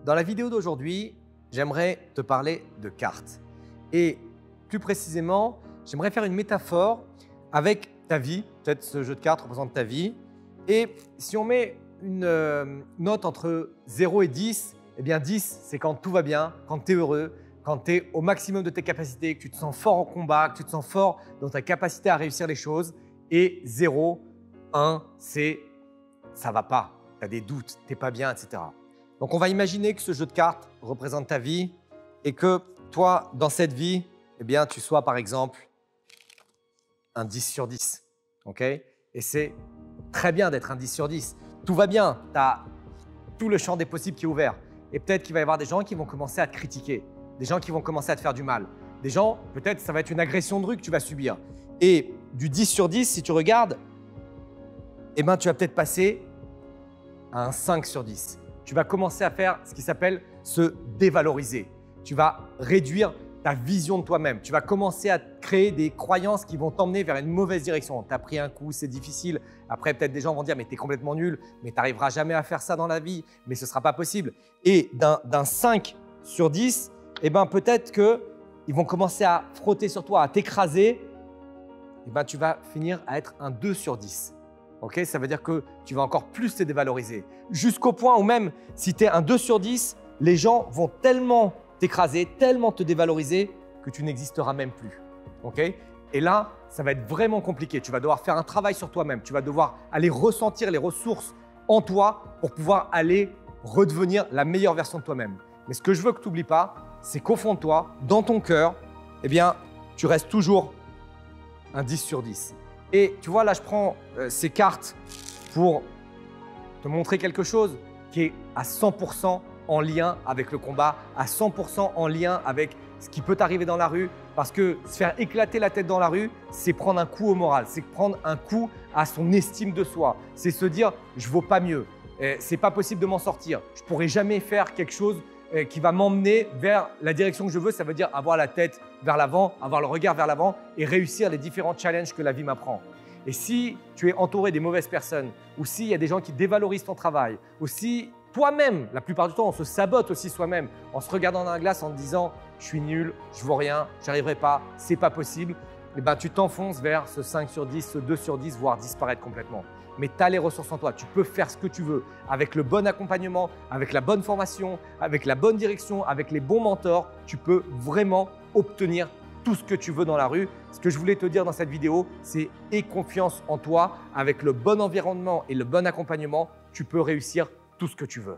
Dans la vidéo d'aujourd'hui, j'aimerais te parler de cartes. Et plus précisément, j'aimerais faire une métaphore avec ta vie. Peut-être ce jeu de cartes représente ta vie. Et si on met une note entre 0 et 10, eh bien 10, c'est quand tout va bien, quand tu es heureux, quand tu es au maximum de tes capacités, que tu te sens fort en combat, que tu te sens fort dans ta capacité à réussir les choses. Et 0, 1, c'est ça va pas, tu as des doutes, tu n'es pas bien, etc. Donc, on va imaginer que ce jeu de cartes représente ta vie et que toi, dans cette vie, eh bien, tu sois par exemple un 10 sur 10. Okay, et c'est très bien d'être un 10 sur 10. Tout va bien, tu as tout le champ des possibles qui est ouvert. Et peut-être qu'il va y avoir des gens qui vont commencer à te critiquer, des gens qui vont commencer à te faire du mal. Des gens, peut-être ça va être une agression de rue que tu vas subir. Et du 10 sur 10, si tu regardes, eh ben, tu vas peut-être passer à un 5 sur 10. Tu vas commencer à faire ce qui s'appelle se dévaloriser. Tu vas réduire ta vision de toi-même. Tu vas commencer à créer des croyances qui vont t'emmener vers une mauvaise direction. Tu as pris un coup, c'est difficile. Après, peut-être des gens vont dire « mais tu es complètement nul, mais tu n'arriveras jamais à faire ça dans la vie, mais ce ne sera pas possible ». Et d'un 5 sur 10, eh ben, peut-être qu'ils vont commencer à frotter sur toi, à t'écraser. Eh ben, tu vas finir à être un 2 sur 10. Okay, ça veut dire que tu vas encore plus te dévaloriser. Jusqu'au point où même si tu es un 2 sur 10, les gens vont tellement t'écraser, tellement te dévaloriser que tu n'existeras même plus. Okay, et là, ça va être vraiment compliqué. Tu vas devoir faire un travail sur toi-même. Tu vas devoir aller ressentir les ressources en toi pour pouvoir aller redevenir la meilleure version de toi-même. Mais ce que je veux que tu n'oublies pas, c'est qu'au fond de toi, dans ton cœur, eh bien, tu restes toujours un 10 sur 10. Et tu vois, là, je prends ces cartes pour te montrer quelque chose qui est à 100% en lien avec le combat, à 100% en lien avec ce qui peut t'arriver dans la rue. Parce que se faire éclater la tête dans la rue, c'est prendre un coup au moral, c'est prendre un coup à son estime de soi. C'est se dire « je ne vaux pas mieux, c'est pas possible de m'en sortir, je ne pourrai jamais faire quelque chose qui va m'emmener vers la direction que je veux ». Ça veut dire avoir la tête vers l'avant, avoir le regard vers l'avant et réussir les différents challenges que la vie m'apprend. Et si tu es entouré des mauvaises personnes, ou s'il y a des gens qui dévalorisent ton travail, ou si toi-même, la plupart du temps, on se sabote aussi soi-même en se regardant dans la glace en te disant « je suis nul, je vaux rien, j'y arriverai pas, c'est pas possible », et ben, tu t'enfonces vers ce 5 sur 10, ce 2 sur 10, voire disparaître complètement. Mais tu as les ressources en toi, tu peux faire ce que tu veux avec le bon accompagnement, avec la bonne formation, avec la bonne direction, avec les bons mentors, tu peux vraiment obtenir tout ce que tu veux dans la rue. Ce que je voulais te dire dans cette vidéo, c'est aie confiance en toi. Avec le bon environnement et le bon accompagnement, tu peux réussir tout ce que tu veux.